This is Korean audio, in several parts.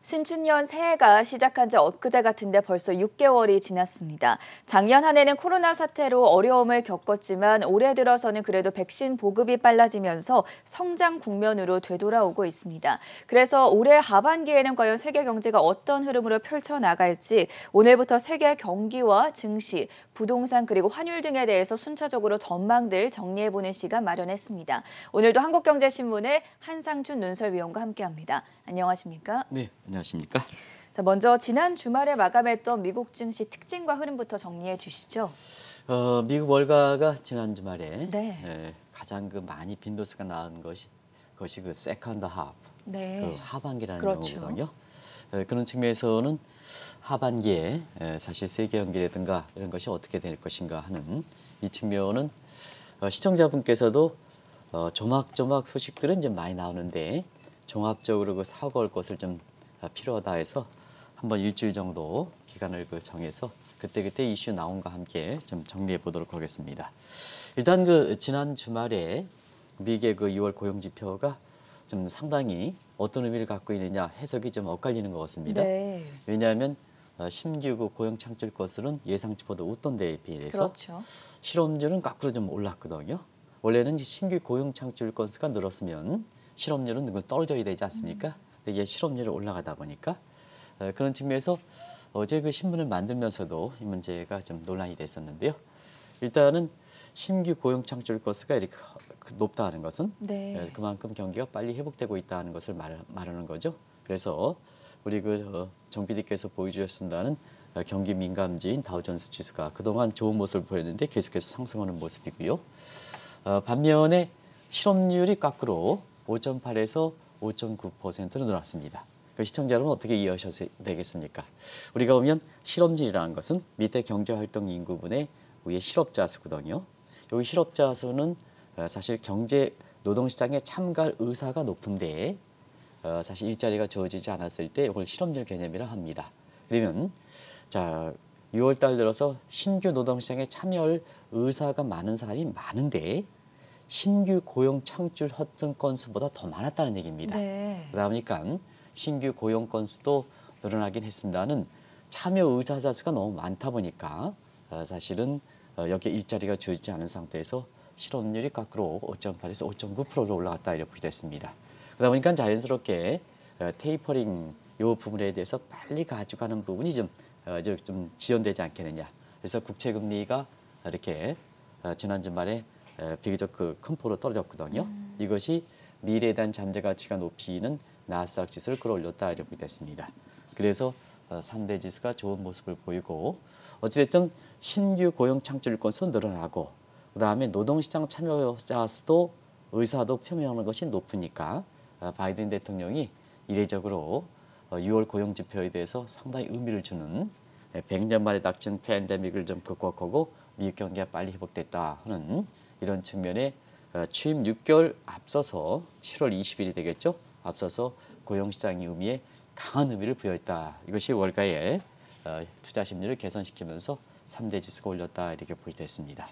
신춘년 새해가 시작한 지 엊그제 같은데 벌써 6개월이 지났습니다. 작년 한 해는 코로나 사태로 어려움을 겪었지만 올해 들어서는 그래도 백신 보급이 빨라지면서 성장 국면으로 되돌아오고 있습니다. 그래서 올해 하반기에는 과연 세계 경제가 어떤 흐름으로 펼쳐나갈지 오늘부터 세계 경기와 증시, 부동산 그리고 환율 등에 대해서 순차적으로 전망들 정리해보는 시간 마련했습니다. 오늘도 한국경제신문의 한상준 논설위원과 함께합니다. 안녕하십니까? 네, 안녕하십니까? 자, 먼저 지난 주말에 마감했던 미국 증시 특징과 흐름부터 정리해 주시죠. 미국 월가가 지난 주말에 네. 가장 많이 빈도수가 나온 것이 그 세컨드 하프, 네. 그 하반기라는 그렇죠. 용어거든요. 그런 측면에서는 하반기에 사실 세계 경기라든가 이런 것이 어떻게 될 것인가 하는 이 측면은 시청자분께서도 조막조막 소식들은 좀 많이 나오는데 종합적으로 그 사고할 것을 좀 필요하다 해서 한번 일주일 정도 기간을 정해서 그때그때 이슈 나온과 함께 좀 정리해 보도록 하겠습니다. 일단 지난 주말에 미국의 2월 고용 지표가 좀 상당히 어떤 의미를 갖고 있느냐 해석이 좀 엇갈리는 것 같습니다. 네. 왜냐하면 신규 고용 창출 건수는 예상치보다 웃돈 데에 비해서 그렇죠. 실업률은 거꾸로 좀 올랐거든요. 원래는 신규 고용 창출 건수가 늘었으면 실업률은 떨어져야 되지 않습니까? 근데 이게 실업률이 올라가다 보니까 그런 측면에서 어제 그 신문을 만들면서도 이 문제가 좀 논란이 됐었는데요. 일단은 신규 고용 창출 건수가 이렇게 높다는 것은 네. 그만큼 경기가 빨리 회복되고 있다는 것을 말하는 거죠. 그래서 우리 정 PD께서 보여주셨습니다는 경기 민감지인 다우존스 지수가 그동안 좋은 모습을 보였는데 계속해서 상승하는 모습이고요. 반면에 실업률이 거꾸로 5.8에서 5.9%로 늘었습니다. 그 시청자 여러분 어떻게 이해하셔야 되겠습니까? 우리가 보면 실업률이라는 것은 밑에 경제활동 인구분의 위에 실업자 수거든요. 여기 실업자 수는 사실 경제 노동시장에 참가할 의사가 높은데 사실 일자리가 주어지지 않았을 때 이걸 실업률 개념이라 합니다. 그러면 자 6월 달 들어서 신규 노동시장에 참여할 의사가 많은 사람이 많은데 신규 고용 창출 허튼 건수보다 더 많았다는 얘기입니다. 네. 그러다 보니까 신규 고용 건수도 늘어나긴 했습니다는 참여 의사자 수가 너무 많다 보니까 사실은 여기에 일자리가 주어지지 않은 상태에서 실업률이 거꾸로 5.8에서 5.9%로 올라갔다 이렇게 됐습니다. 그러다 보니까 자연스럽게 테이퍼링 이 부분에 대해서 빨리 가져가는 부분이 좀 지연되지 않겠느냐. 그래서 국채 금리가 이렇게 지난 주말에 비교적 큰 폭으로 떨어졌거든요. 이것이 미래에 대한 잠재 가치가 높이는 나스닥 지수를 끌어올렸다 이렇게 됐습니다. 그래서 3대 지수가 좋은 모습을 보이고 어찌됐든 신규 고용 창출 건수 늘어나고 그다음에 노동시장 참여자 수도 의사도 표명하는 것이 높으니까 바이든 대통령이 이례적으로 6월 고용 지표에 대해서 상당히 의미를 주는 100년 만에 닥친 팬데믹을 좀 극복하고 미국 경기가 빨리 회복됐다 하는 이런 측면에 취임 6개월 앞서서 7월 20일이 되겠죠. 앞서서 고용시장의 의미에 강한 의미를 부여했다. 이것이 월가의 투자 심리를 개선시키면서 3대 지수가 올렸다 이렇게 보여졌습니다.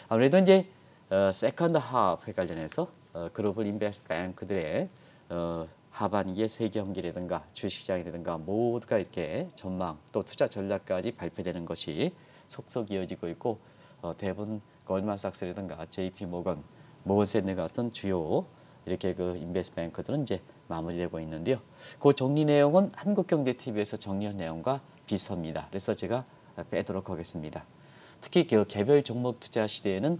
아무래도 이제 세컨드 하프에 관련해서 글로벌 인베스트 뱅크들의 하반기의 세계 경기라든가 주식시장이라든가 모두가 이렇게 전망 또 투자 전략까지 발표되는 것이 속속 이어지고 있고 대부분 골드만삭스라든가 JP 모건 스탠리 같은 주요 이렇게 인베스트 뱅크들은 이제 마무리되고 있는데요. 그 정리 내용은 한국경제TV에서 정리한 내용과 비슷합니다. 그래서 제가 빼도록 하겠습니다. 특히 개별 종목 투자 시대에는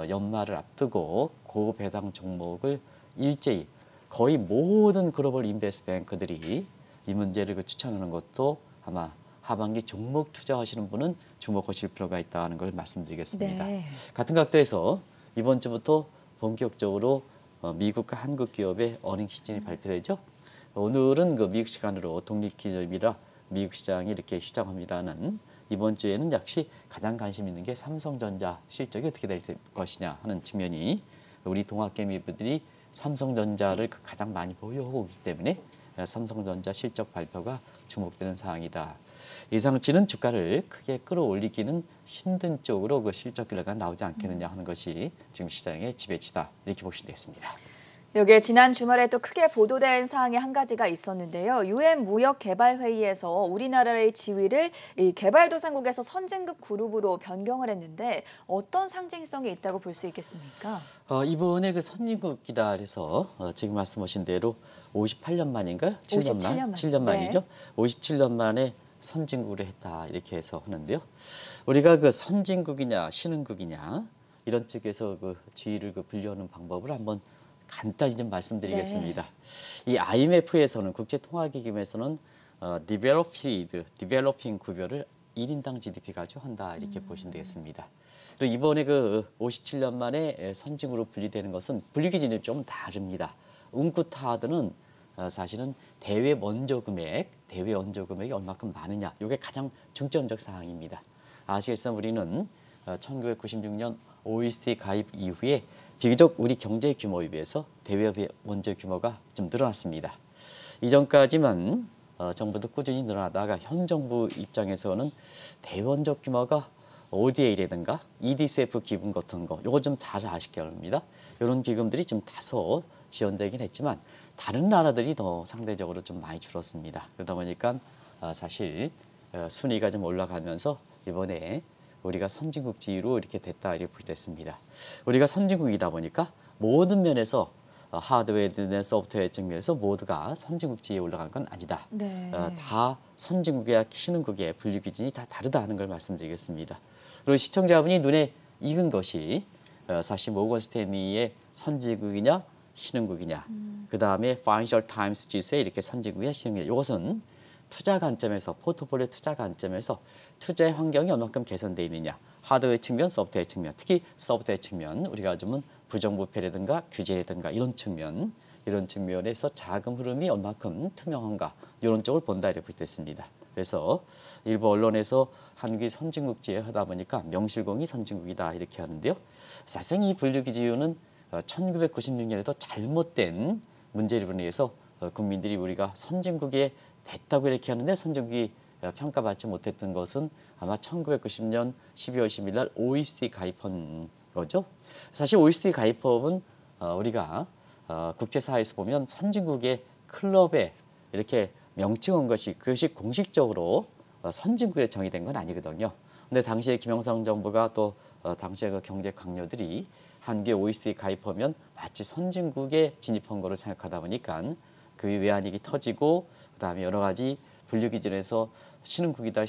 연말을 앞두고 고배당 종목을 일제히 거의 모든 글로벌 인베스트 뱅크들이 이 문제를 추천하는 것도 아마 하반기 종목 투자하시는 분은 주목하실 필요가 있다는 걸 말씀드리겠습니다. 네. 같은 각도에서 이번 주부터 본격적으로 미국과 한국 기업의 어닝 시즌이 발표되죠. 오늘은 미국 시간으로 독립기념일이라 미국 시장이 이렇게 휴장합니다는 이번 주에는 역시 가장 관심 있는 게 삼성전자 실적이 어떻게 될 것이냐 하는 측면이 우리 동학개미들이 삼성전자를 가장 많이 보유하고 있기 때문에 삼성전자 실적 발표가 주목되는 사항이다. 예상치는 주가를 크게 끌어올리기는 힘든 쪽으로 실적 결과가 나오지 않겠느냐 하는 것이 지금 시장의 지배치다 이렇게 보시면 되겠습니다. 여기에 지난 주말에 또 크게 보도된 사항이 한 가지가 있었는데요. 유엔 무역개발회의에서 우리나라의 지위를 이 개발도상국에서 선진국 그룹으로 변경을 했는데 어떤 상징성이 있다고 볼 수 있겠습니까? 이번에 그 선진국이다 그래서 지금 말씀하신 대로 58년 만인가요? 7년 57년 만? 만. 7년 네. 만이죠. 57년 만에 선진국을 했다 이렇게 해서 하는데요. 우리가 그 선진국이냐 신흥국이냐 이런 쪽에서 그 지위를 그 분류하는 방법을 한번 간단히 좀 말씀드리겠습니다. 이 IMF에서는 국제통화기금에서는 developing 구별을 1인당 GDP 가지고 한다 이렇게 보시면 되겠습니다. 그리고 이번에 그 57년 만에 선진국으로 분리되는 것은 분류 기준이 좀 다릅니다. 웅쿠타드는 사실은 대외 원조 금액이 얼마큼 많으냐, 이게 가장 중점적 사항입니다. 아시겠지만 우리는 1996년 OECD 가입 이후에 비교적 우리 경제 규모에 비해서 대외 원조 규모가 좀 늘어났습니다. 이전까지만 정부도 꾸준히 늘어나다가 현 정부 입장에서는 대원적 규모가 ODA라든가 EDCF 기금 같은 거, 이거 좀 잘 아실 겁니다. 이런 기금들이 좀 다소 지원되긴 했지만 다른 나라들이 더 상대적으로 좀 많이 줄었습니다. 그러다 보니까 사실 순위가 좀 올라가면서 이번에 우리가 선진국 지위로 이렇게 됐다 이렇게 됐습니다. 우리가 선진국이다 보니까 모든 면에서 하드웨어든 소프트웨어 측면에서 모두가 선진국 지위에 올라간 건 아니다. 네. 다 선진국이야 신흥국의 분류 기준이 다 다르다는 걸 말씀드리겠습니다. 그리고 시청자분이 눈에 익은 것이 사실 모건 스탠리의 선진국이냐 신흥국이냐, 그 다음에 파이낸셜 타임스 지수에 이렇게 선진국이냐 신흥국이냐, 이것은 투자 관점에서 포트폴리오 투자 관점에서 투자의 환경이 얼마큼 개선되어 있느냐, 하드웨어 측면, 소프트웨어 측면, 특히 소프트웨어 측면 우리가 요즘은 부정부패라든가 규제라든가 이런 측면에서 자금 흐름이 얼마큼 투명한가 이런 쪽을 본다 이렇게 볼 때 있습니다. 그래서 일부 언론에서 한국이 선진국지에 하다 보니까 명실공히 선진국이다 이렇게 하는데요. 사실상 이 분류 기준은 1996년에도 잘못된 문제를 인해서 국민들이 우리가 선진국에 됐다고 이렇게 하는데 선진국이 평가받지 못했던 것은 아마 1990년 12월 10일 날 OECD 가입한 거죠. 사실 OECD 가입법은 우리가 국제사회에서 보면 선진국의 클럽에 이렇게 명칭한 것이 그것이 공식적으로 선진국에 정의된 건 아니거든요. 근데 당시에 김영삼 정부가 또 당시의 그 경제 강요들이 한국의 OECD 가입하면 마치 선진국에 진입한 거로 생각하다 보니까 그 외환위기 터지고 그다음에 여러 가지 분류 기준에서 신흥국이다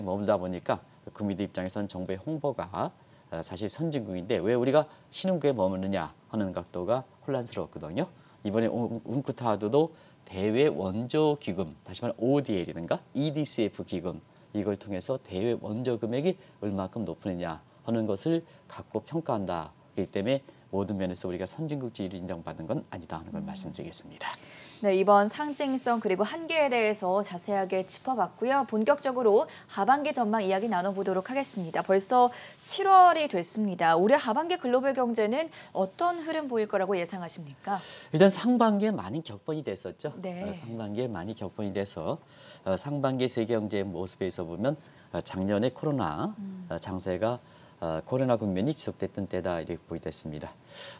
머물다 보니까 국민들 입장에서는 정부의 홍보가 사실 선진국인데 왜 우리가 신흥국에 머무느냐 하는 각도가 혼란스러웠거든요. 이번에 웅쿠타드도 대외 원조 기금, 다시 말해 ODA라든가 EDCF 기금 이걸 통해서 대외 원조 금액이 얼마큼 높으느냐 하는 것을 갖고 평가한다. 그렇기 때문에 모든 면에서 우리가 선진국 지위를 인정받는 건 아니다 하는 걸 말씀드리겠습니다. 네, 이번 상징성 그리고 한계에 대해서 자세하게 짚어봤고요. 본격적으로 하반기 전망 이야기 나눠보도록 하겠습니다. 벌써 7월이 됐습니다. 올해 하반기 글로벌 경제는 어떤 흐름 보일 거라고 예상하십니까? 일단 상반기에 많이 격번이 됐었죠. 네. 상반기에 많이 격번이 돼서 상반기 세계 경제의 모습에서 보면 작년에 코로나 장세가 코로나 국면이 지속됐던 때다 이렇게 보이됐습니다.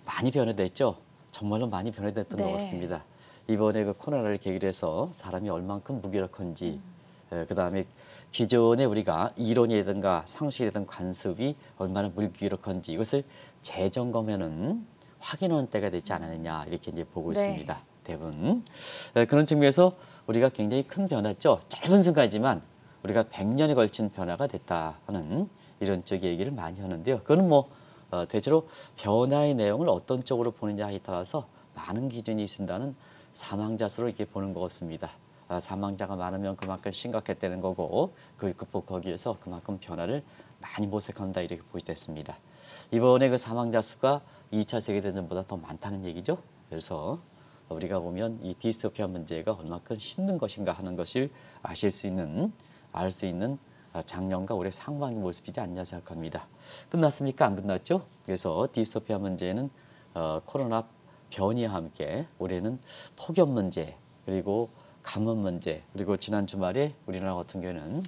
많이 변화됐죠. 정말로 많이 변화됐던 네. 것 같습니다. 이번에 그 코로나를 계기로 해서 사람이 얼만큼 무기력한지, 그다음에 기존에 우리가 이론이라든가 상식이라든가 관습이 얼마나 무기력한지 이것을 재점검하는 확인하는 때가 되지 않았느냐 이렇게 이제 보고 네. 있습니다. 대부분 그런 측면에서 우리가 굉장히 큰 변화죠. 짧은 순간이지만 우리가 100년에 걸친 변화가 됐다 하는 이런 쪽의 얘기를 많이 하는데요. 그거는 뭐 대체로 변화의 내용을 어떤 쪽으로 보느냐에 따라서 많은 기준이 있습니다는 사망자 수를 이렇게 보는 것 같습니다. 사망자가 많으면 그만큼 심각했다는 거고 그걸 극복하기 위해서 그만큼 변화를 많이 모색한다 이렇게 보이됐습니다. 이번에 그 사망자 수가 2차 세계대전보다 더 많다는 얘기죠. 그래서 우리가 보면 이 디스토피아 문제가 얼마큼 힘든 것인가 하는 것을 알 수 있는 작년과 올해 상반기 모습이지 않냐 생각합니다. 끝났습니까? 안 끝났죠? 그래서 디스토피아 문제는 코로나 변이와 함께 올해는 폭염 문제 그리고 가뭄 문제 그리고 지난 주말에 우리나라 같은 경우는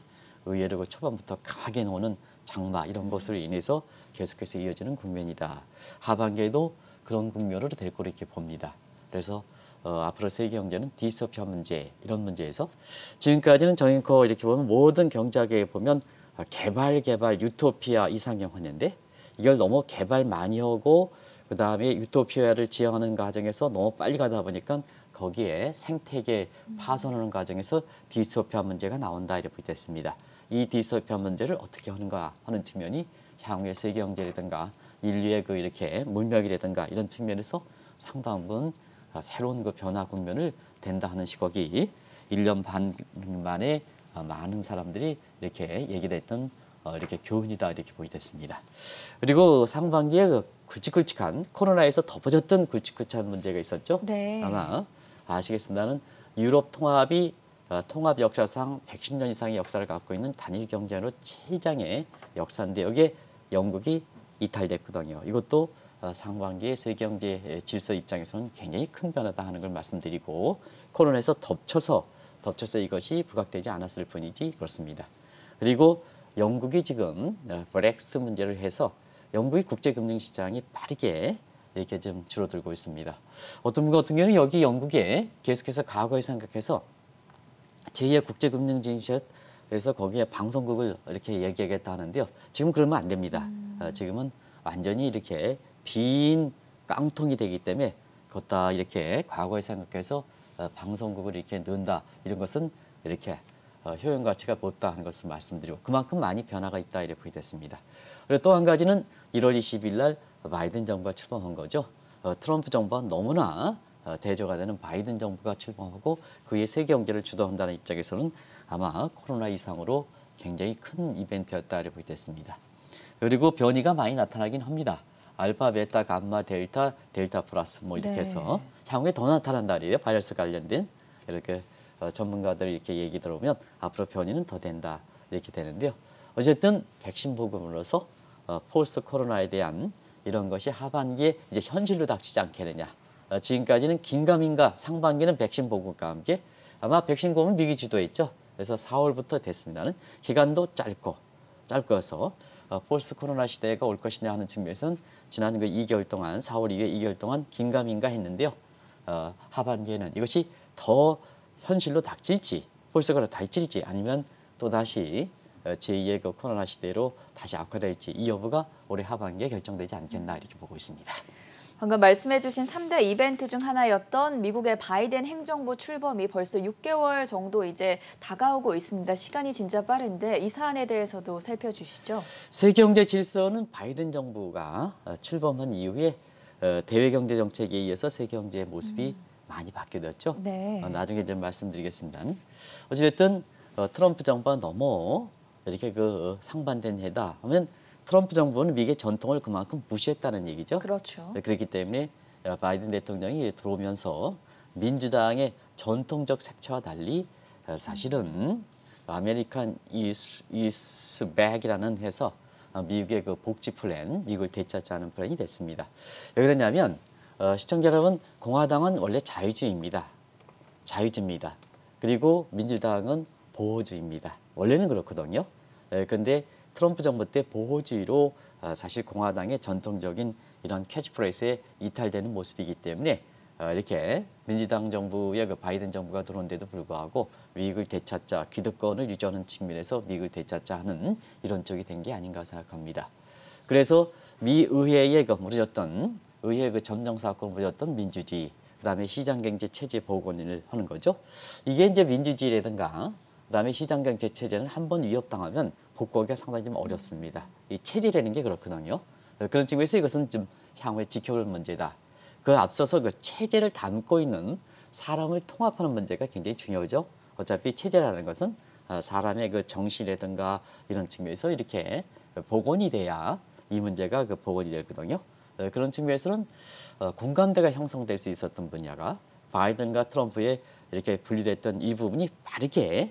의외로 그 초반부터 강하게 오는 장마 이런 것으로 인해서 계속해서 이어지는 국면이다. 하반기에도 그런 국면으로 될 거로 이렇게 봅니다. 그래서 앞으로 세계 경제는 디스토피아 문제 이런 문제에서 지금까지는 정앵커 이렇게 보면 모든 경제학에 보면 개발 유토피아 이상형화인데 이걸 너무 개발 많이 하고 그다음에 유토피아를 지향하는 과정에서 너무 빨리 가다 보니까 거기에 생태계 파손하는 과정에서 디스토피아 문제가 나온다 이렇게 됐습니다. 이 디스토피아 문제를 어떻게 하는가 하는 측면이 향후의 세계 경제라든가 인류의 그 이렇게 문명이라든가 이런 측면에서 상당 부분 새로운 그 변화 국면을 된다 하는 시각이 1년 반 만에 많은 사람들이 이렇게 얘기됐던 이렇게 교훈이다 이렇게 보이됐습니다. 그리고 상반기에 그 굵직굵직한 코로나에서 덮어졌던 굵직굵직한 문제가 있었죠. 네. 아마 아시겠습니다는 유럽 통합이 통합 역사상 110년 이상의 역사를 갖고 있는 단일 경제로 최장의 역사인데 여기에 영국이 이탈됐거든요. 이것도 상반기의 세계 경제 질서 입장에서는 굉장히 큰 변화다 하는 걸 말씀드리고 코로나에서 덮쳐서 이것이 부각되지 않았을 뿐이지 그렇습니다. 그리고 영국이 지금 브렉시트 문제를 해서 영국의 국제금융시장이 빠르게 이렇게 좀 줄어들고 있습니다. 어떤 분 같은 경우는 여기 영국에 계속해서 과거에 생각해서 제2의 국제금융진시에서 거기에 방송국을 이렇게 얘기하겠다 하는데요. 지금 그러면 안 됩니다. 지금은 완전히 이렇게 빈 깡통이 되기 때문에 걷다 이렇게 과거에 생각해서 방송국을 이렇게 넣는다 이런 것은 이렇게 효용 가치가 높다 하는 것을 말씀드리고 그만큼 많이 변화가 있다 이렇게 보게 됐습니다. 그리고 또 한 가지는 1월 20일 날 바이든 정부가 출범한 거죠. 트럼프 정부와 너무나 대조가 되는 바이든 정부가 출범하고 그의 세계 경제를 주도한다는 입장에서는 아마 코로나 이상으로 굉장히 큰 이벤트였다 이렇게 보게 됐습니다. 그리고 변이가 많이 나타나긴 합니다. 알파, 베타, 감마, 델타, 델타 플러스 뭐 이렇게 해서 향후에 더 나타난다 그래요. 바이러스 관련된 이렇게 전문가들이 이렇게 얘기 들어보면 앞으로 변이는 더 된다 이렇게 되는데요. 어쨌든 백신 보급으로서 포스트 코로나에 대한 이런 것이 하반기에 이제 현실로 닥치지 않겠느냐. 지금까지는 긴가민가 상반기는 백신 보급과 함께 아마 백신 공급은 미국이 주도했죠. 그래서 4월부터 됐습니다는 기간도 짧고서 포스트 코로나 시대가 올 것이냐 하는 측면에서는 지난 그 2개월 동안 4월 이후에 2개월 동안 긴가민가 했는데요. 하반기에는 이것이 더 현실로 닥칠지 포스트가 닥칠지 아니면 또다시 제2의 그 코로나 시대로 다시 악화될지 이 여부가 올해 하반기에 결정되지 않겠나 이렇게 보고 있습니다. 방금 말씀해주신 3대 이벤트 중 하나였던 미국의 바이든 행정부 출범이 벌써 6개월 정도 이제 다가오고 있습니다. 시간이 진짜 빠른데 이 사안에 대해서도 살펴주시죠. 세계 경제 질서는 바이든 정부가 출범한 이후에 대외 경제 정책에 의해서 세계 경제의 모습이 많이 바뀌었죠. 네. 나중에 좀 말씀드리겠습니다. 어찌됐든 트럼프 정부가 너무 이렇게 그 상반된 해다 하면 트럼프 정부는 미국의 전통을 그만큼 무시했다는 얘기죠. 그렇죠. 그렇기 때문에 바이든 대통령이 들어오면서 민주당의 전통적 색채와 달리 사실은 아메리칸 이스 백이라는 해서 미국의 그 복지 플랜, 미국을 되찾자는 플랜이 됐습니다. 왜 그러냐면 시청자 여러분, 공화당은 원래 자유주의입니다. 자유주의입니다. 그리고 민주당은 보호주의입니다. 원래는 그렇거든요. 그런데 트럼프 정부 때 보호주의로 사실 공화당의 전통적인 이런 캐치프레이즈에 이탈되는 모습이기 때문에 이렇게 민주당 정부의 그 바이든 정부가 들어온데도 불구하고 미국을 되찾자, 기득권을 유지하는 측면에서 미국을 되찾자 하는 이런 쪽이 된 게 아닌가 생각합니다. 그래서 미 의회의 그 무너졌던 의회 그 점정사건 무너졌던 민주주의, 그다음에 시장경제 체제 복원을 하는 거죠. 이게 이제 민주주의라든가 그다음에 시장경제 체제는 한번 위협당하면 복구하기가 상당히 좀 어렵습니다. 이 체제라는 게 그렇거든요. 그런 측면에서 이것은 좀 향후에 지켜볼 문제다. 그 앞서서 그 체제를 담고 있는 사람을 통합하는 문제가 굉장히 중요하죠. 어차피 체제라는 것은 사람의 그 정신이라든가 이런 측면에서 이렇게 복원이 돼야 이 문제가 그 복원이 되거든요. 그런 측면에서는 공감대가 형성될 수 있었던 분야가 바이든과 트럼프의 이렇게 분리됐던 이 부분이 빠르게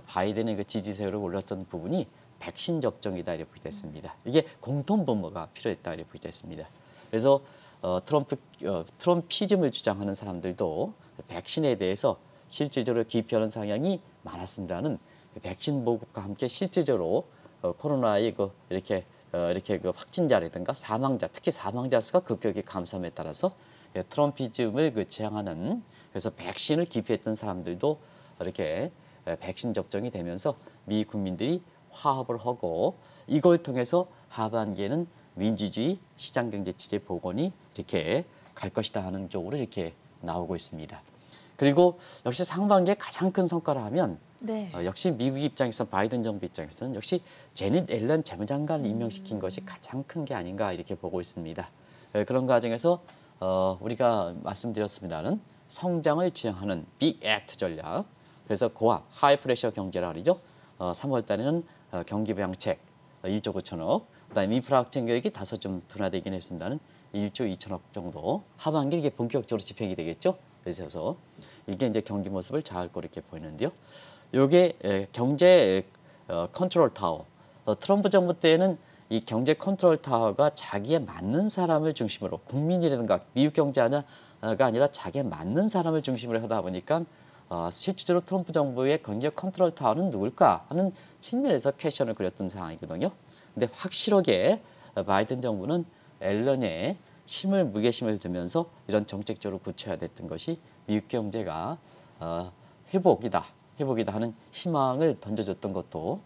바이든의 그 지지세를 올렸던 부분이 백신 접종이다 이렇게 됐습니다. 이게 공통 분모가 필요했다 이렇게 됐습니다. 그래서 트럼피즘을 주장하는 사람들도 백신에 대해서 실질적으로 기피하는 성향이 많았습니다는 백신 보급과 함께 실질적으로 코로나의 이렇게 그 확진자라든가 사망자, 특히 사망자 수가 급격히 감소함에 따라서 트럼피즘을 지향하는 그래서 백신을 기피했던 사람들도 이렇게 백신 접종이 되면서 미 국민들이 화합을 하고 이걸 통해서 하반기에는 민주주의 시장경제 체제 복원이 이렇게 갈 것이다 하는 쪽으로 이렇게 나오고 있습니다. 그리고 역시 상반기에 가장 큰 성과를 하면 네. 역시 미국 입장에서 바이든 정부 입장에서는 역시 제닛 옐런 재무장관을 임명시킨 것이 가장 큰 게 아닌가 이렇게 보고 있습니다. 그런 과정에서 우리가 말씀드렸습니다는 성장을 지향하는 빅 액트 전략. 그래서 고압, 하이 프레셔 경제라 그러죠. 3월 달에는 경기 부양책 1조 9천억, 그다음에 인프라 확장 계획이 다소 좀 둔화되긴 했습니다는 1조 2천억 정도 하반기에 이게 본격적으로 집행이 되겠죠. 그래서 이게 이제 경기 모습을 잘 거 이렇게 보이는데요. 요게 경제 컨트롤 타워. 트럼프 정부 때에는 이 경제 컨트롤 타워가 자기에 맞는 사람을 중심으로 국민이라든가 미국 경제가 아니라 자기에 맞는 사람을 중심으로 하다 보니까 실질적으로 트럼프 정부의 경제 컨트롤 타워는 누굴까 하는 측면에서 퀘션을 그렸던 상황이거든요. 근데 확실하게 바이든 정부는 앨런의 무게심을 두면서 이런 정책적으로 굳혀야됐던 것이 미국 경제가 회복이다 하는 희망을 던져줬던 것도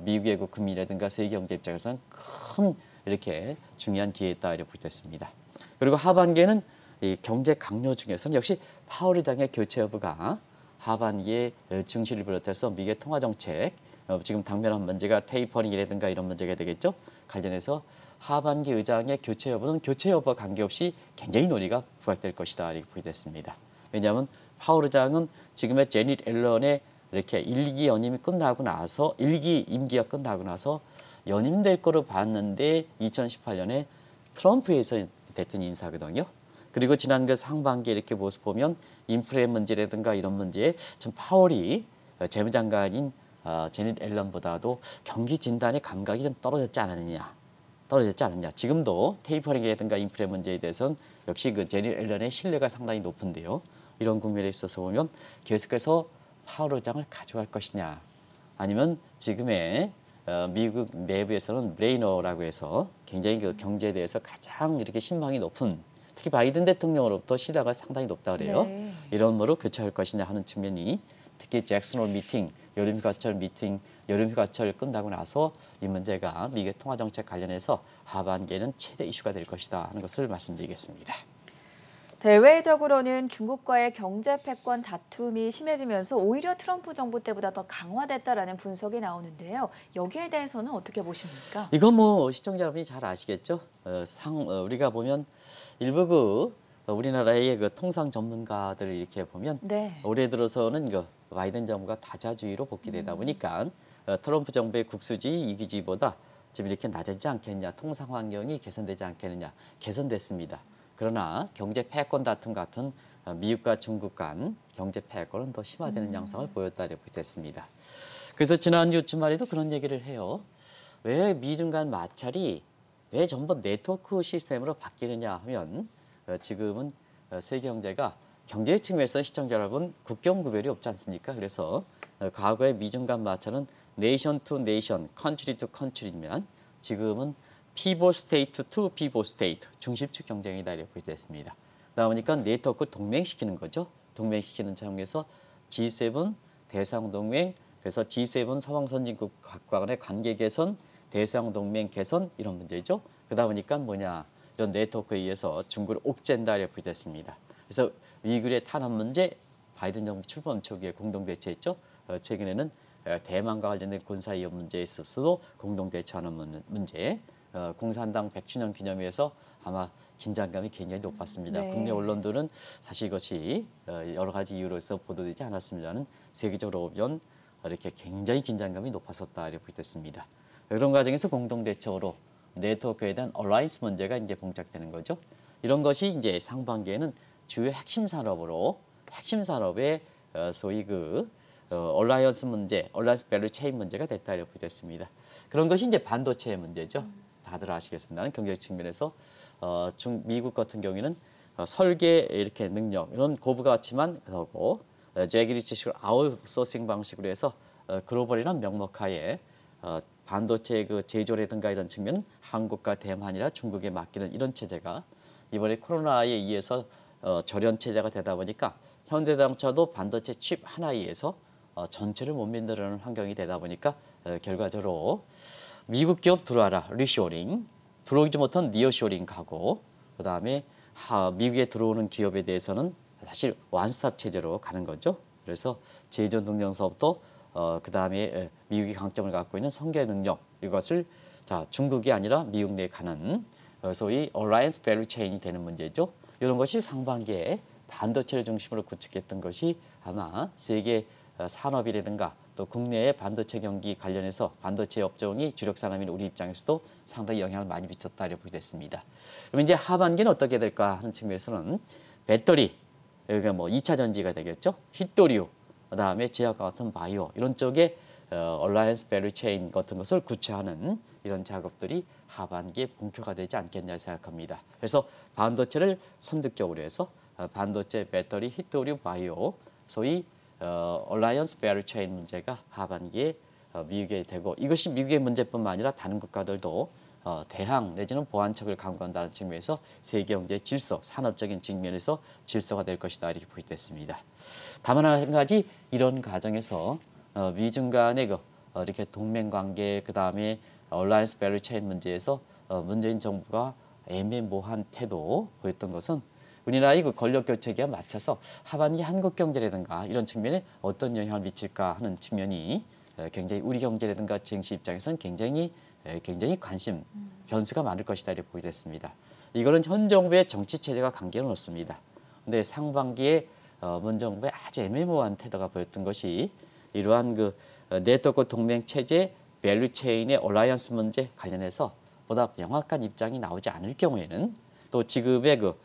미국의 국민이라든가 세계 경제 입장에서는 큰 이렇게 중요한 기회였다 이렇게 보겠습니다. 그리고 하반기에는 이 경제 강요 중에서는 역시 파월 의장의 교체 여부가 하반기에 증시를 비롯해서 미국의 통화 정책 지금 당면한 문제가 테이퍼링이라든가 이런 문제가 되겠죠. 관련해서 하반기 의장의 교체 여부는 교체 여부와 관계없이 굉장히 논의가 부각될 것이다 이렇게 보겠습니다. 왜냐하면 파월 의장은 지금의 제닛 앨런의 이렇게 1기 연임이 끝나고 나서 1기 임기가 끝나고 나서 연임될 거로 봤는데 2018년에 트럼프에서 대통령 인사거든요. 그리고 지난 그 상반기에 이렇게 모습 보면 인플레 문제라든가 이런 문제에 좀 파월이 재무장관인 제닛 앨런보다도 경기 진단의 감각이 좀 떨어졌지 않느냐. 지금도 테이퍼링이라든가 인플레 문제에 대해서는 역시 그 제닛 앨런의 신뢰가 상당히 높은데요. 이런 국면에 있어서 보면 계속해서 파월 의장을 가져갈 것이냐 아니면 지금의 미국 내부에서는 브레이너라고 해서 굉장히 그 경제에 대해서 가장 이렇게 신망이 높은 특히 바이든 대통령으로부터 신뢰가 상당히 높다 그래요. 네. 이런 거로 교체할 것이냐 하는 측면이 특히 잭슨홀 미팅, 여름휴가철 끝나고 나서 이 문제가 미국의 통화정책 관련해서 하반기에는 최대 이슈가 될 것이다 하는 것을 말씀드리겠습니다. 대외적으로는 중국과의 경제 패권 다툼이 심해지면서 오히려 트럼프 정부 때보다 더 강화됐다라는 분석이 나오는데요. 여기에 대해서는 어떻게 보십니까? 이건 뭐 시청자 여러분이 잘 아시겠죠? 우리가 보면 일부 우리나라의 그 통상 전문가들을 이렇게 보면 네. 올해 들어서는 그 바이든 정부가 다자주의로 복귀되다 보니까 트럼프 정부의 국수주의, 이기주의보다 좀 이렇게 낮아지지 않겠냐, 통상 환경이 개선되지 않겠느냐, 개선됐습니다. 그러나 경제 패권 다툼 같은 미국과 중국 간 경제 패권은 더 심화되는 양상을 보였다 이렇게 됐습니다. 그래서 지난주 주말에도 그런 얘기를 해요. 왜 미중 간 마찰이 왜 전부 네트워크 시스템으로 바뀌느냐 하면 지금은 세계 경제가 경제 측면에서 시청자 여러분 국경 구별이 없지 않습니까? 그래서 과거의 미중 간 마찰은 네이션 투 네이션, 컨트리 투 컨트리면 지금은 피보 스테이트 투 피보 스테이트, 중심축 경쟁이다 이렇게 됐습니다. 그러다 보니까 네트워크 동맹시키는 거죠. 동맹시키는 차원에서 G7 대상 동맹, 그래서 G7 서방 선진국 각과 간의 관계 개선, 대상 동맹 개선 이런 문제죠. 그러다 보니까 뭐냐 이런 네트워크에 의해서 중국을 옥죄한다 이렇게 됐습니다. 그래서 위구르의 탄압 문제, 바이든 정부 출범 초기에 공동 대처했죠. 최근에는 대만과 관련된 군사 위협 문제에 있어서도 공동 대처하는 문제, 공산당 100주년 기념회에서 아마 긴장감이 굉장히 높았습니다. 네. 국내 언론들은 사실 이것이 여러 가지 이유로서 보도되지 않았습니다는 세계적으로 보면 이렇게 굉장히 긴장감이 높았었다 이렇게 됐습니다. 이런 과정에서 공동 대처로 네트워크에 대한 얼라이언스 문제가 이제 봉착되는 거죠. 이런 것이 이제 상반기에는 주요 핵심 산업의 소위 얼라이언스 문제, 얼라이언스 밸류 체인 문제가 됐다 이렇게 됐습니다. 그런 것이 이제 반도체의 문제죠. 다들 아시겠습니다. 경제 측면에서 미국 같은 경우에는 설계 이렇게 능력 이런 고부가 같지만 그러고 제기리치식으로 아웃소싱 방식으로 해서 글로벌이란 명목하에 반도체 그 제조라든가 이런 측면 한국과 대만이나 중국에 맡기는 이런 체제가 이번에 코로나에 의해서 절연 체제가 되다 보니까 현대자동차도 반도체 칩 하나에 의해서 전체를 못 만드는 환경이 되다 보니까 결과적으로 미국 기업 들어와라 리쇼링, 들어오지 못한 니어쇼링 가고 그다음에 미국에 들어오는 기업에 대해서는 사실 완스톱 체제로 가는 거죠. 그래서 제조 능력 사업도 그다음에 미국이 강점을 갖고 있는 성계 능력 이것을 자 중국이 아니라 미국 내에 가는 소위 얼라이언스 밸류 체인이 되는 문제죠. 이런 것이 상반기에 반도체를 중심으로 구축했던 것이 아마 세계 산업이라든가 또 국내의 반도체 경기 관련해서 반도체 업종이 주력 산업인 우리 입장에서도 상당히 영향을 많이 미쳤다 이렇게 보게 됐습니다. 그럼 이제 하반기는 어떻게 될까 하는 측면에서는 배터리, 여기가 뭐 2차 전지가 되겠죠. 히토리오, 그다음에 제약과 같은 바이오 이런 쪽에 얼라이언스 밸류 체인 같은 것을 구체화하는 이런 작업들이 하반기에 본격화되지 않겠냐 생각합니다. 그래서 반도체를 선두격으로 해서 반도체, 배터리, 히토리오, 바이오 소위 얼라이언스 밸류 체인 문제가 하반기에 미국에 되고 이것이 미국의 문제뿐만 아니라 다른 국가들도 대항 내지는 보안책을 강구한다는 측면에서 세계 경제 질서, 산업적인 측면에서 질서가 될 것이다 이렇게 보겠습니다. 다만 한 가지 이런 과정에서 미중 간의 이렇게 동맹 관계 그다음에 얼라이언스 밸류 체인 문제에서 문재인 정부가 애매모호한 태도 보였던 것은 우리나라의 그 권력 교체기에 맞춰서 하반기 한국 경제라든가 이런 측면에 어떤 영향을 미칠까 하는 측면이 굉장히 우리 경제라든가 증시 입장에서는 굉장히 관심 변수가 많을 것이다 이렇게 보게 됐습니다. 이거는 현 정부의 정치 체제가 관계는 없습니다. 근데 상반기에 문 정부의 아주 애매모호한 태도가 보였던 것이 이러한 그 네트워크 동맹 체제 밸류 체인의 얼라이언스 문제 관련해서 보다 명확한 입장이 나오지 않을 경우에는 또 지금의 그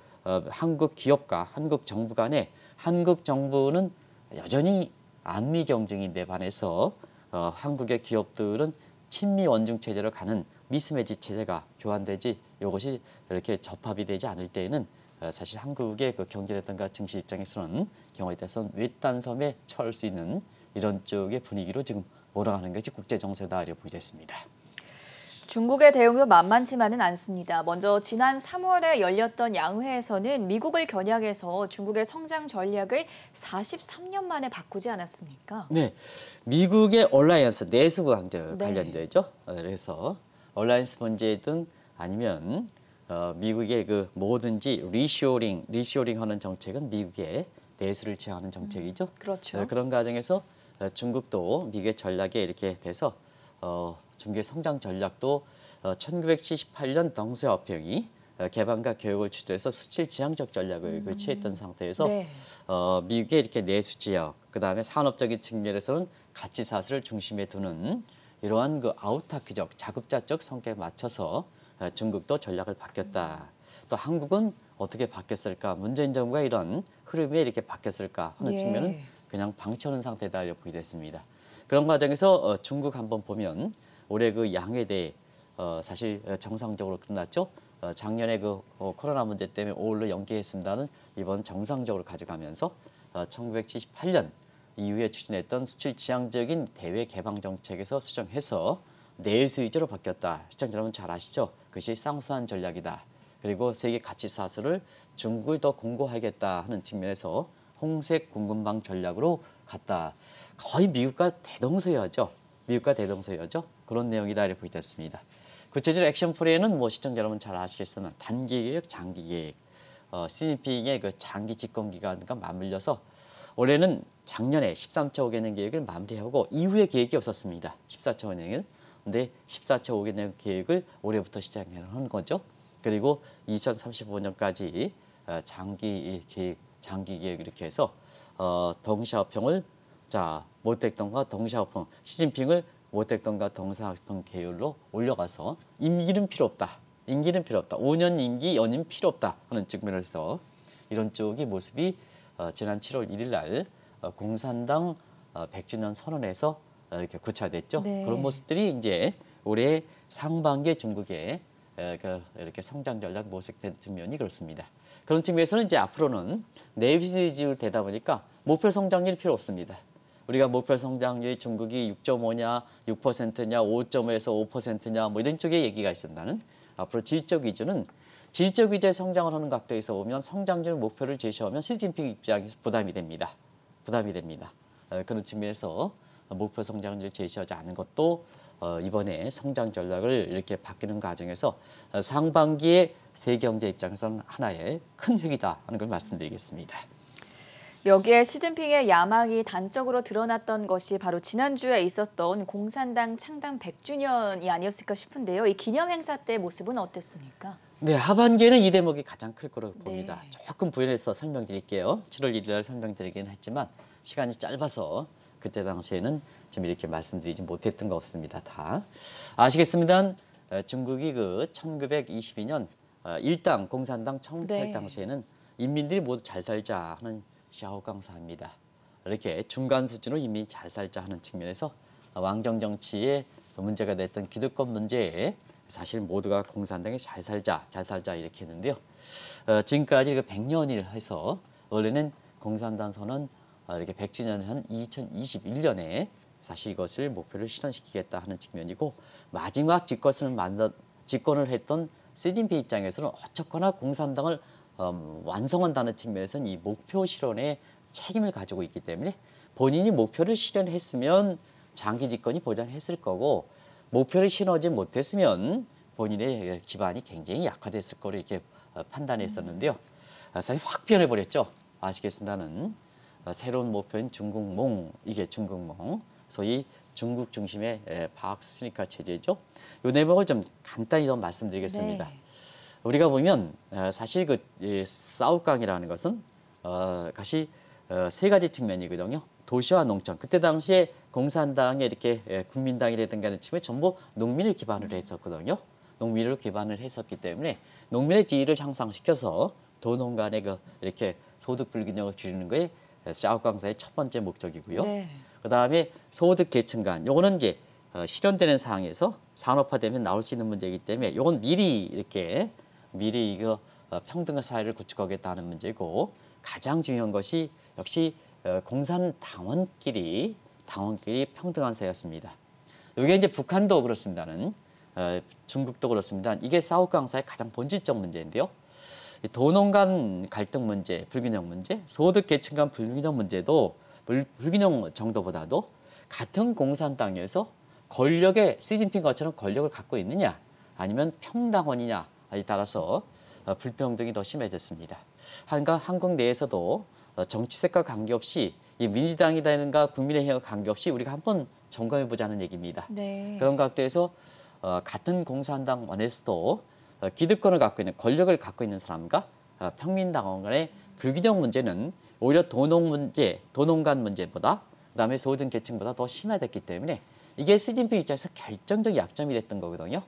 한국 기업과 한국 정부 간에 한국 정부는 여전히 안미 경쟁인데 반해서 한국의 기업들은 친미 원중 체제로 가는 미스매치 체제가 교환되지 이것이 이렇게 접합이 되지 않을 때에는 사실 한국의 그 경제라든가 증시 입장에서는 경우에 따라서는 외딴섬에 처할 수 있는 이런 쪽의 분위기로 지금 몰아가는 것이 국제 정세다 이렇게 보겠습니다. 중국의 대응도 만만치만은 않습니다. 먼저 지난 3월에 열렸던 양회에서는 미국을 겨냥해서 중국의 성장 전략을 43년 만에 바꾸지 않았습니까? 네, 미국의 얼라이언스 내수 관계 네. 관련되죠. 그래서 얼라이언스 문제든 아니면 미국의 그 뭐든지 리쇼링하는 정책은 미국의 내수를 제어하는 정책이죠. 그렇죠. 그런 과정에서 중국도 미국의 전략에 이렇게 돼서 중국의 성장 전략도 1978년 덩스야오핑이 개방과 교육을 주도해서 수출 지향적 전략을 취했던 상태에서 네. 미국의 이렇게 내수 지역, 그다음에 산업적인 측면에서는 가치 사슬을 중심에 두는 이러한 그 아우타크적, 자급자적 성격에 맞춰서 중국도 전략을 바뀌었다. 또 한국은 어떻게 바뀌었을까? 문재인 정부가 이런 흐름에 이렇게 바뀌었을까 하는 예. 측면은 그냥 방치하는 상태다 이렇게 보게 됐습니다. 그런 과정에서 중국 한번 보면 올해 그 양회대 사실 정상적으로 끝났죠. 작년에 그 코로나 문제 때문에 5월로 연기했습니다는 이번 정상적으로 가져가면서 1978년 이후에 추진했던 수출 지향적인 대외 개방 정책에서 수정해서 내수 위주로 바뀌었다. 시청자 여러분 잘 아시죠? 그것이 쌍수한 전략이다. 그리고 세계 가치 사슬을 중국을 더 공고하겠다 하는 측면에서 홍색 공급망 전략으로 갔다. 거의 미국과 대동소이하죠. 미국과 대동소이하죠. 그런 내용이다 이렇게 보겠습니다. 구체적으로 액션 플랜은 뭐 시청자 여러분 잘 아시겠지만 단기 계획, 장기 계획, 시진핑의 그 장기 집권 기간과 맞물려서 올해는 작년에 13차 5개년 계획을 마무리하고 이후에 계획이 없었습니다. 14차 5개년. 근데 14차 5개년 계획을 올해부터 시작하는 거죠. 그리고 2035년까지 장기 계획 이렇게 해서 덩샤오핑을 모택동과 덩샤오핑 시진핑을 모택동과 덩샤오핑 계율로 올려가서 임기는 필요 없다. 5년 임기 연임 필요 없다 하는 측면에서 이런 쪽의 모습이 지난 7월 1일 날 공산당 100주년 선언에서 이렇게 구체화됐죠. 네. 그런 모습들이 이제 올해 상반기에 중국의 이렇게 성장 전략 모색된 측면이 그렇습니다. 그런 측면에서는 이제 앞으로는 내비지율 되다 보니까 목표 성장률이 필요 없습니다. 우리가 목표 성장률이 중국이 6.5냐, 6%냐, 5.5에서 5%냐 뭐 이런 쪽의 얘기가 있습니다는 앞으로 질적 위주는 질적 위주의 성장을 하는 각도에서 보면 성장률 목표를 제시하면 시진핑 입장에서 부담이 됩니다. 부담이 됩니다. 그런 측면에서 목표 성장률 제시하지 않은 것도 이번에 성장 전략을 이렇게 바뀌는 과정에서 상반기에 세계 경제 입장에서는 하나의 큰 획이다 하는 걸 말씀드리겠습니다. 여기에 시진핑의 야망이 단적으로 드러났던 것이 바로 지난주에 있었던 공산당 창당 100주년이 아니었을까 싶은데요. 이 기념 행사 때 모습은 어땠습니까? 네, 하반기에는 이 대목이 가장 클 거로 봅니다. 네. 조금 부연해서 설명드릴게요. 7월 1일 날 설명드리긴 했지만 시간이 짧아서 그때 당시에는 좀 이렇게 말씀드리지 못했던 것 같습니다. 다 아시겠습니다. 중국이 그 1922년 일당 공산당 창립할 네. 당시에는 인민들이 모두 잘 살자 하는 샤오강사입니다. 이렇게 중간 수준으로 인민이 잘 살자 하는 측면에서 왕정 정치에 문제가 됐던 기득권 문제에 사실 모두가 공산당에 잘 살자 이렇게 했는데요. 지금까지 100년을 해서 원래는 공산당 선언 이렇게 100주년을 한 2021년에 사실 이것을 목표를 실현시키겠다 하는 측면이고 마지막 집권을 했던 시진핑 입장에서는 어쨌거나 공산당을 완성한다는 측면에서는 이 목표 실현에 책임을 가지고 있기 때문에 본인이 목표를 실현했으면 장기 집권이 보장했을 거고 목표를 실현하지 못했으면 본인의 기반이 굉장히 약화됐을 거로 이렇게 판단했었는데요. 사실 확 변해버렸죠. 아시겠습니다는 새로운 목표인 중국몽, 이게 중국몽, 소위 중국 중심의 파악스니까 체제죠. 이 내용을 좀 간단히 좀 말씀드리겠습니다. 네. 우리가 보면 사실 그 사우강이라는 것은 같이 세 가지 측면이거든요. 도시와 농촌. 그때 당시에 공산당에 이렇게 국민당이라든가 하는 측면에 전부 농민을 기반으로 했었거든요. 농민을 기반을 했었기 때문에 농민의 지위를 향상시켜서 도농 간의 이렇게 소득 불균형을 줄이는 거에 샤오강사의 첫 번째 목적이고요. 네. 그다음에 소득 계층 간 요거는 이제 실현되는 상황에서 산업화되면 나올 수 있는 문제이기 때문에 요건 미리 이거 평등한 사회를 구축하겠다는 문제고 가장 중요한 것이 역시 공산당원끼리 평등한 사회였습니다. 이게 이제 북한도 그렇습니다는 중국도 그렇습니다. 이게 사우강사의 가장 본질적 문제인데요. 도농 간 갈등 문제, 불균형 문제, 소득 계층 간 불균형 문제도 불균형 정도보다도 같은 공산당에서 시진핑 것처럼 권력을 갖고 있느냐 아니면 평당원이냐에 따라서 불평등이 더 심해졌습니다. 한국 내에서도 정치색과 관계없이 이 민주당이라든가 국민의힘과 관계없이 우리가 한번 점검해 보자는 얘기입니다. 네. 그런 각도에서 같은 공산당 안에서도 기득권을 갖고 있는 권력을 갖고 있는 사람과 평민당원 간의 불균형 문제는 오히려 도농 간 문제보다 그다음에 소득 계층보다 더 심화됐기 때문에 이게 시진핑 입장에서 결정적 약점이 됐던 거거든요.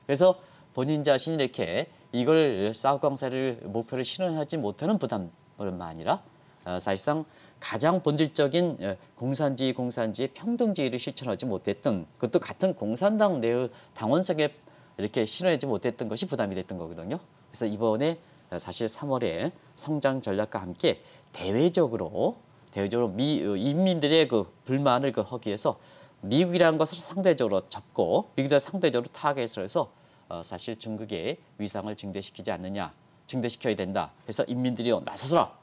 그래서 본인 자신이 이렇게 이걸 사우강사를 목표를 실현하지 못하는 부담뿐만 아니라 사실상 가장 본질적인 공산주의 평등주의를 실천하지 못했던 그것도 같은 공산당 내의 당원성에 이렇게 실현하지 못했던 것이 부담이 됐던 거거든요. 그래서 이번에 사실 3월에 성장 전략과 함께 대외적으로 인민들의 그 불만을 하기 위해서 미국이라는 것을 상대적으로 접고 미국을 상대적으로 타겟을 해서 사실 중국의 위상을 증대시켜야 된다. 그래서 인민들이 나서라,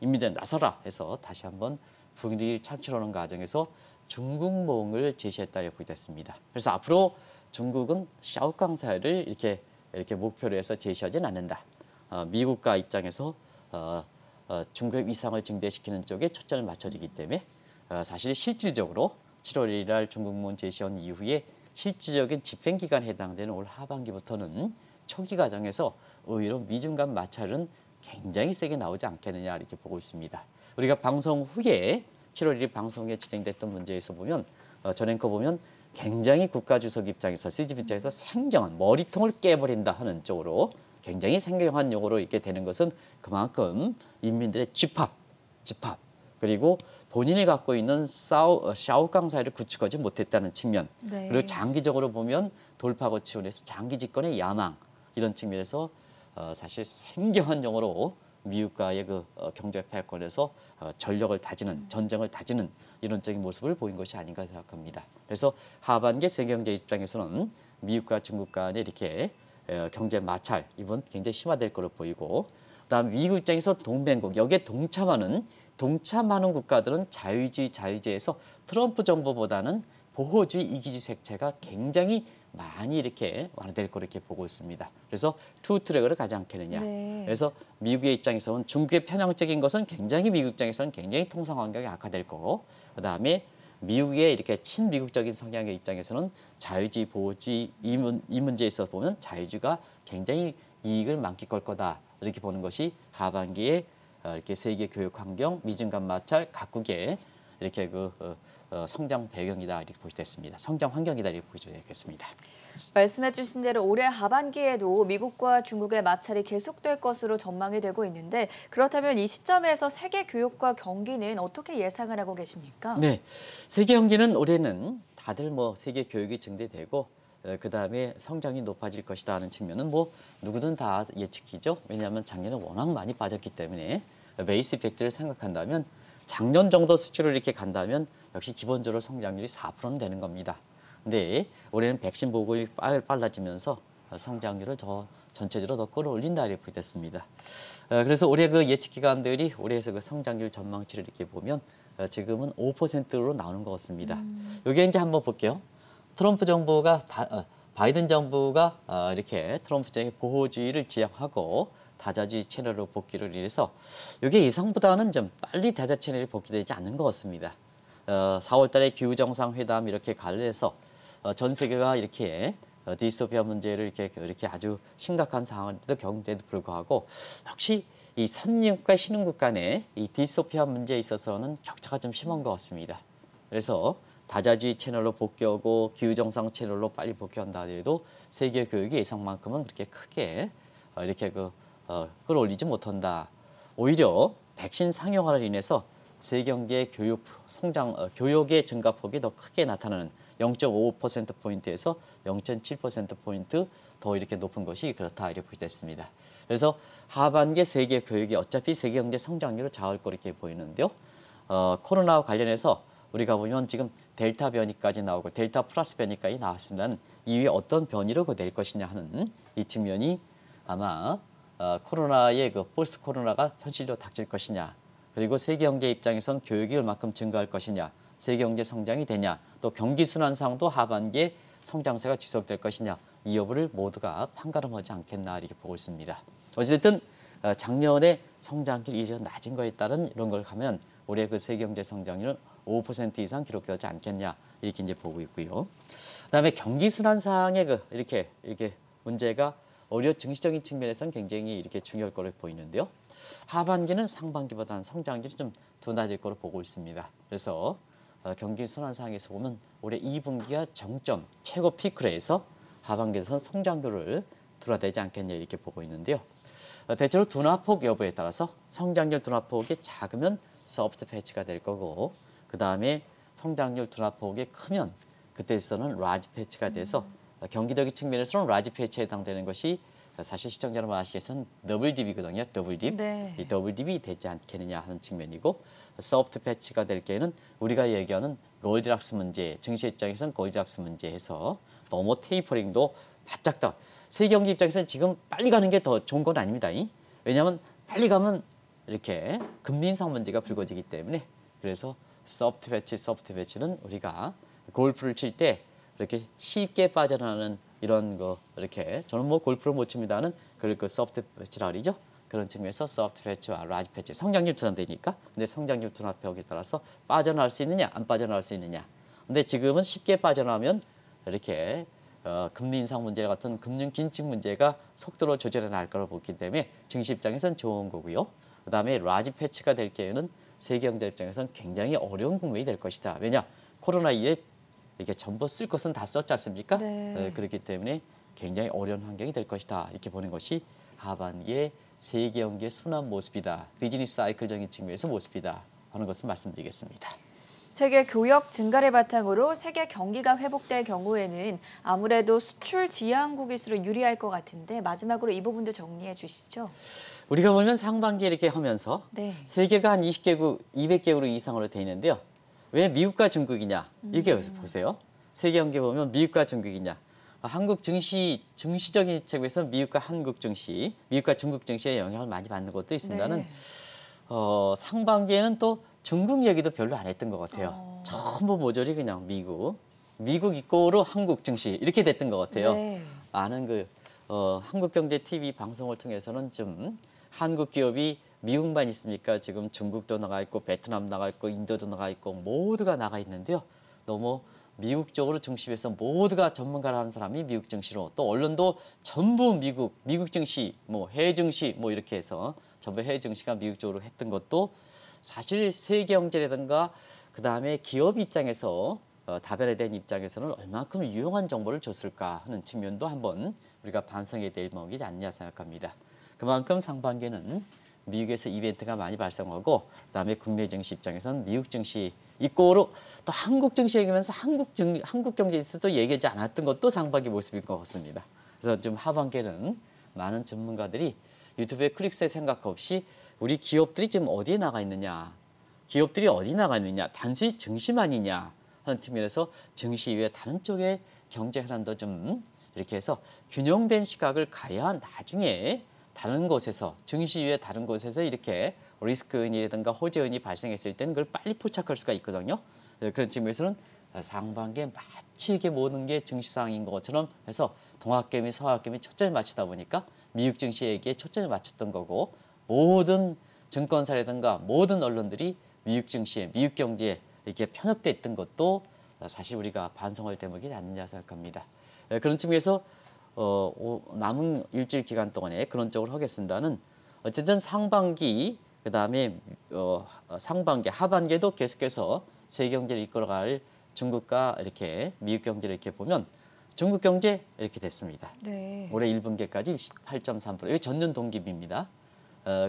인민들이 나서라 해서 다시 한번 분위기를 창출하는 과정에서 중국몽을 제시했다고 보게 됐습니다. 그래서 앞으로 중국은 샤오강사를 이렇게 목표로 해서 제시하지는 않는다. 미국과 입장에서 중국의 위상을 증대시키는 쪽에 초점을 맞춰지기 때문에 사실 실질적으로 7월 1일 날 중국몽 제시한 이후에 실질적인 집행기간에 해당되는 올 하반기부터는 초기 과정에서 오히려 미중 간 마찰은 굉장히 세게 나오지 않겠느냐 이렇게 보고 있습니다. 우리가 방송 후에 7월 1일 방송에 진행됐던 문제에서 보면 전 앵커 보면 굉장히 국가주석 입장에서 시진핑 입장에서 생경한 머리통을 깨버린다 하는 쪽으로 굉장히 생경한 용어로 이렇게 되는 것은 그만큼 인민들의 집합 그리고 본인이 갖고 있는 샤오강 사회를 구축하지 못했다는 측면 네. 그리고 장기적으로 보면 돌파구 치원에서 장기 집권의 야망 이런 측면에서 사실 생경한 용어로 미국과의 경제 패권에서 전쟁을 다지는 이론적인 모습을 보인 것이 아닌가 생각합니다. 그래서 하반기 세계 경제 입장에서는 미국과 중국 간에 이렇게 경제 마찰 이번 굉장히 심화될 거로 보이고 그다음 미국 입장에서 동맹국 여기에 동참하는 국가들은 자유주의에서 트럼프 정부보다는 보호주의 이기주의 색채가 굉장히 많이 이렇게 완화될 거로 이렇게 보고 있습니다. 그래서 투 트랙으로 가지 않겠느냐. 네. 그래서 미국의 입장에서는 중국의 편향적인 것은 굉장히 미국 입장에서는 굉장히 통상 환경이 악화될 거고 그다음에 미국의 이렇게 친미국적인 성향의 입장에서는 자유주의, 보호주의 이 문제에 있어서 보면 자유주의가 굉장히 이익을 만끽할 거다 이렇게 보는 것이 하반기에 이렇게 세계 교육 환경, 미중 간 마찰, 각국의 이렇게 성장 배경이다 이렇게 보시됐습니다. 성장 환경이다 이렇게 보시되겠습니다. 말씀해 주신 대로 올해 하반기에도 미국과 중국의 마찰이 계속될 것으로 전망이 되고 있는데 그렇다면 이 시점에서 세계 교육과 경기는 어떻게 예상을 하고 계십니까? 네, 세계 경기는 올해는 다들 뭐 세계 교육이 증대되고 그다음에 성장이 높아질 것이다 하는 측면은 뭐 누구든 다 예측이죠. 왜냐하면 작년에 워낙 많이 빠졌기 때문에 베이스 이펙트를 생각한다면 작년 정도 수치로 이렇게 간다면 역시 기본적으로 성장률이 4%는 되는 겁니다. 근데 올해는 백신 보급이 빨라지면서 성장률을 더 전체적으로 더 끌어올린다 이렇게 됐습니다. 그래서 올해 그 예측 기관들이 올해에서 그 성장률 전망치를 이렇게 보면 지금은 5%로 나오는 것 같습니다. 여기 이제 한번 볼게요. 트럼프 정부가 바이든 정부가 이렇게 트럼프 정의 보호주의를 지향하고 다자주의 채널로 복귀를 위해서 이게 예상보다는 좀 빨리 다자 채널이 복귀되지 않는 것 같습니다. 4월 달에 기후 정상회담 이렇게 관련해서 전 세계가 이렇게 디스토피아 문제를 이렇게 아주 심각한 상황에도 경제에도 불구하고 역시 이 선진국과 신흥국 간의 이 디스토피아 문제에 있어서는 격차가 좀 심한 것 같습니다. 그래서 다자주의 채널로 복귀하고 기후 정상 채널로 빨리 복귀한다 하더라도 세계 교육이 예상만큼은 그렇게 크게 이렇게 끌어올리지 못한다. 오히려 백신 상용화로 인해서 세계 경제 교육 성장 교육의 증가폭이 더 크게 나타나는 0.5%포인트에서 0.7%포인트 더 이렇게 높은 것이 그렇다 이렇게 됐습니다. 그래서 하반기 세계 교육이 어차피 세계 경제 성장률을 좌우할 거 이렇게 보이는데요. 코로나와 관련해서 우리가 보면 지금 델타 변이까지 나오고 델타 플러스 변이까지 나왔습니다. 이후에 어떤 변이로 될 것이냐 하는 이 측면이 아마 코로나의 포스트 코로나가 현실로 닥칠 것이냐 그리고 세계 경제 입장에선 교육이 얼마큼 증가할 것이냐 세계 경제 성장이 되냐 또 경기 순환상도 하반기에 성장세가 지속될 것이냐 이 여부를 모두가 판가름하지 않겠나 이렇게 보고 있습니다. 어쨌든 작년에 성장률이 이제 낮은 거에 따른 이런 걸 가면 올해 그 세계 경제 성장률은 5% 이상 기록되지 않겠냐 이렇게 이제 보고 있고요. 그다음에 경기 순환상의 이렇게 문제가 오히려 증시적인 측면에서는 굉장히 이렇게 중요할 거로 보이는데요. 하반기는 상반기보다는 성장률이 좀 둔화될 거로 보고 있습니다. 그래서 경기 순환상에서 보면 올해 2분기가 정점 최고 피크로 해서 하반기에서 성장률을 둔화되지 않겠냐 이렇게 보고 있는데요. 대체로 둔화폭 여부에 따라서 성장률 둔화폭이 작으면 소프트 패치가 될 거고 그 다음에 성장률 둔화폭이 크면 그때에서는 라지 패치가 돼서 경기적인 측면에서는 라지 패치에 해당되는 것이 사실 시청자 여러분 아시겠지만 더블 딥이거든요. 더블 딥. 네. 이 더블 딥이 되지 않겠느냐 하는 측면이고 소프트 패치가 될 경우에는 우리가 얘기하는 골디락스 문제, 증시 입장에서는 골디락스 문제에서 너무 테이퍼링도 바짝 다 세계 경기 입장에서는 지금 빨리 가는 게 더 좋은 건 아닙니다. 왜냐하면 빨리 가면 이렇게 금리 인상 문제가 불거지기 때문에 그래서 소프트 패치는 우리가 골프를 칠 때 이렇게 쉽게 빠져나가는 이런 거 이렇게 저는 뭐 골프를 못 칩니다는 그 소프트 패치라 그러죠. 그런 측면에서 소프트 패치와 라지 패치 성장률 둔화되니까 근데 성장률 둔화폭에 따라서 빠져나갈 수 있느냐 안 빠져나갈 수 있느냐. 근데 지금은 쉽게 빠져나오면 이렇게 금리 인상 문제 같은 금융 긴축 문제가 속도로 조절해 나갈 거라고 보기 때문에 증시 입장에서는 좋은 거고요. 그다음에 라지 패치가 될 경우에는 세계 경제 입장에서는 굉장히 어려운 국면이 될 것이다. 왜냐 코로나 이후에 이렇게 전부 쓸 것은 다 썼지 않습니까? 네. 그렇기 때문에 굉장히 어려운 환경이 될 것이다. 이렇게 보는 것이 하반기에 세계 경기의 순환 모습이다. 비즈니스 사이클적인 측면에서 모습이다 하는 것을 말씀드리겠습니다. 세계 교역 증가를 바탕으로 세계 경기가 회복될 경우에는 아무래도 수출 지향국일수록 유리할 것 같은데 마지막으로 이 부분도 정리해 주시죠. 우리가 보면 상반기에 이렇게 하면서 네. 세계가 한 20개국, 200개국 이상으로 돼 있는데요. 왜 미국과 중국이냐? 이렇게 보세요. 세계 경기 보면 미국과 중국이냐? 한국 증시적인 측면에서 미국과 한국 증시, 미국과 중국 증시에 영향을 많이 받는 것도 있습니다는 네. 상반기에는 또 중국 얘기도 별로 안 했던 것 같아요. 어. 전부 모조리 그냥 미국 이꼬로 한국 증시 이렇게 됐던 것 같아요. 네. 아는 한국경제 TV 방송을 통해서는 좀 한국 기업이 미국만 있습니까? 지금 중국도 나가 있고 베트남 나가 있고 인도도 나가 있고 모두가 나가 있는데요. 너무 미국 쪽으로 중심해서 모두가 전문가라는 사람이 미국 증시로 또 언론도 전부 미국 증시, 뭐 해외 증시 뭐 이렇게 해서 전부 해외 증시가 미국 쪽으로 했던 것도 사실 세계 경제라든가 그다음에 기업 입장에서 다변화에 대한 입장에서는 얼마큼 유용한 정보를 줬을까 하는 측면도 한번 우리가 반성해야 될 목이지 않냐 생각합니다. 그만큼 상반기에는 미국에서 이벤트가 많이 발생하고 그다음에 국내 증시 입장에서는 미국 증시 이꼬로 또 한국 증시 얘기하면서 한국 경제에서도 얘기하지 않았던 것도 상반기 모습인 것 같습니다. 그래서 좀 하반기에는 많은 전문가들이 유튜브에 클릭수의 생각 없이 우리 기업들이 지금 어디에 나가 있느냐, 기업들이 어디 나가 있느냐, 단순히 증시만이냐 하는 측면에서 증시 이외에 다른 쪽의 경제 현안도 좀 이렇게 해서 균형된 시각을 가야 나중에 다른 곳에서 증시 이외에 다른 곳에서 이렇게 리스크인이라든가 호재인이 발생했을 때는 그걸 빨리 포착할 수가 있거든요. 그런 측면에서는 상반기에 마치 이게 모든 게 증시 상황인 것처럼 해서 동학개미, 서학개미 초점을 맞추다 보니까 미국 증시에게 초점을 맞췄던 거고 모든 증권사라든가 모든 언론들이 미국 증시에, 미국 경제에 이렇게 편협돼 있던 것도 사실 우리가 반성할 대목이 아니냐 생각합니다. 그런 측면에서 남은 일주일 기간 동안에 그런 쪽으로 하겠습니다는 어쨌든 상반기 그다음에 상반기 하반기에도 계속해서 세계 경제를 이끌어갈 중국과 이렇게 미국 경제를 이렇게 보면 중국 경제 이렇게 됐습니다. 네. 올해 1분기까지 18.3%. 이게 전년 동기비입니다.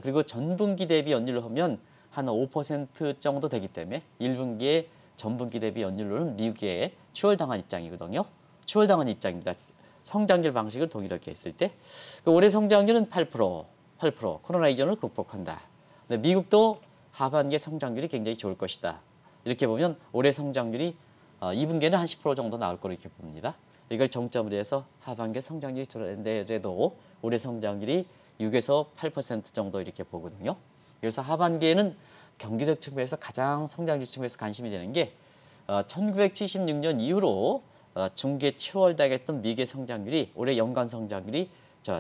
그리고 전분기 대비 연율로 하면 한 5% 정도 되기 때문에 1분기에 전분기 대비 연율로는 미국의 추월당한 입장이거든요. 추월당한 입장입니다. 성장률 방식을 동일하게 했을 때 올해 성장률은 8%, 코로나 이전을 극복한다. 근데 미국도 하반기에 성장률이 굉장히 좋을 것이다. 이렇게 보면 올해 성장률이 2분기에는 한 10% 정도 나올 거로 이렇게 봅니다. 이걸 정점으로 해서 하반기에 성장률이 줄어들더라도 올해 성장률이 6에서 8% 정도 이렇게 보거든요. 그래서 하반기에는 경기적 측면에서 가장 성장률 측면에서 관심이 되는 게 1976년 이후로 중국에 추월당했던 미국의 성장률이 올해 연간 성장률이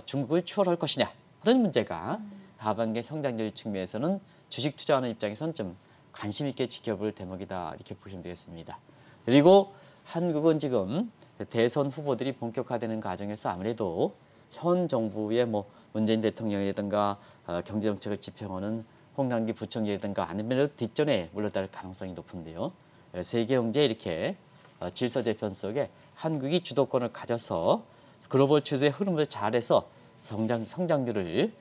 중국을 추월할 것이냐 하는 문제가 하반기 성장률 측면에서는 주식 투자하는 입장에서는 좀 관심 있게 지켜볼 대목이다 이렇게 보시면 되겠습니다. 그리고 한국은 지금 대선 후보들이 본격화되는 과정에서 아무래도 현 정부의 문재인 대통령이라든가 경제정책을 집행하는 홍남기 부총리라든가 아니면 뒷전에 물러날 가능성이 높은데요. 세계 경제 이렇게 질서 재편 속에 한국이 주도권을 가져서 글로벌 추세의 흐름을 잘해서 성장률을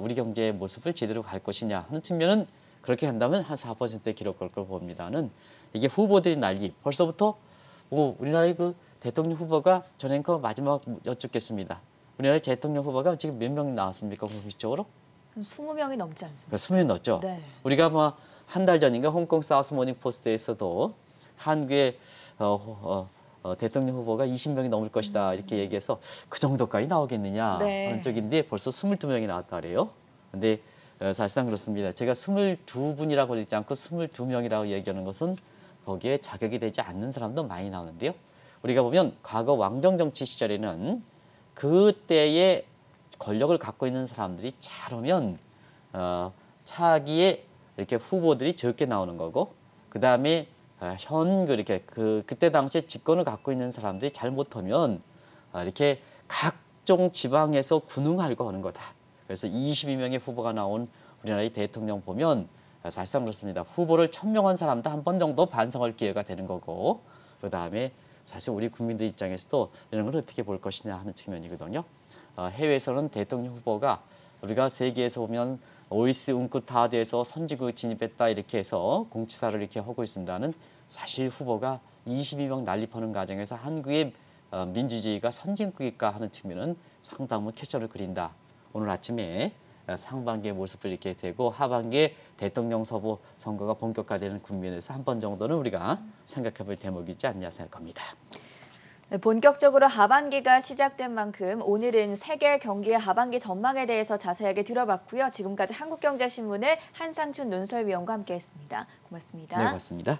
우리 경제의 모습을 제대로 갈 것이냐 하는 측면은 그렇게 한다면 한 4%의 기록할 걸 봅니다는 이게 후보들이 난리 벌써부터 우리나라의 그 대통령 후보가 전 앵커 마지막 여쭙겠습니다. 우리나라의 대통령 후보가 지금 몇 명 나왔습니까? 공식적으로? 한 20명이 넘지 않습니다. 20명 넘죠. 네. 우리가 한 달 전인가 홍콩 사우스 모닝 포스트에서도 한국의 대통령 후보가 20명이 넘을 것이다 이렇게 얘기해서 그 정도까지 나오겠느냐 네. 하는 쪽인데 벌써 22명이 나왔다 그래요. 근데 사실상 그렇습니다. 제가 22분이라고 읽지 않고 22명이라고 얘기하는 것은 거기에 자격이 되지 않는 사람도 많이 나오는데요. 우리가 보면 과거 왕정 정치 시절에는 그때의 권력을 갖고 있는 사람들이 잘하면 차기에 이렇게 후보들이 적게 나오는 거고 그 다음에 그렇게 그때 당시에 집권을 갖고 있는 사람들이 잘 못하면 이렇게 각종 지방에서 군웅하고 하는 거다. 그래서 22명의 후보가 나온 우리나라의 대통령 보면 사실상 그렇습니다. 후보를 천명한 사람도 한 번 정도 반성할 기회가 되는 거고 그 다음에 사실 우리 국민들 입장에서도 이런 걸 어떻게 볼 것이냐 하는 측면이거든요. 해외에서는 대통령 후보가 우리가 세계에서 보면 OECD 웅크타드에서 선진국 진입했다 이렇게 해서 공치사를 이렇게 하고 있습니다는 사실 후보가 22명 난립하는 과정에서 한국의 민주주의가 선진국일까 하는 측면은 상당히 캐쳐를 그린다. 오늘 아침에 상반기의 모습을 이렇게 되고 하반기에 대통령 후보 선거가 본격화되는 국면에서 한 번 정도는 우리가 생각해볼 대목이지 않냐 생각합니다. 네, 본격적으로 하반기가 시작된 만큼 오늘은 세계 경기의 하반기 전망에 대해서 자세하게 들어봤고요. 지금까지 한국경제신문의 한상춘 논설위원과 함께했습니다. 고맙습니다. 네, 고맙습니다.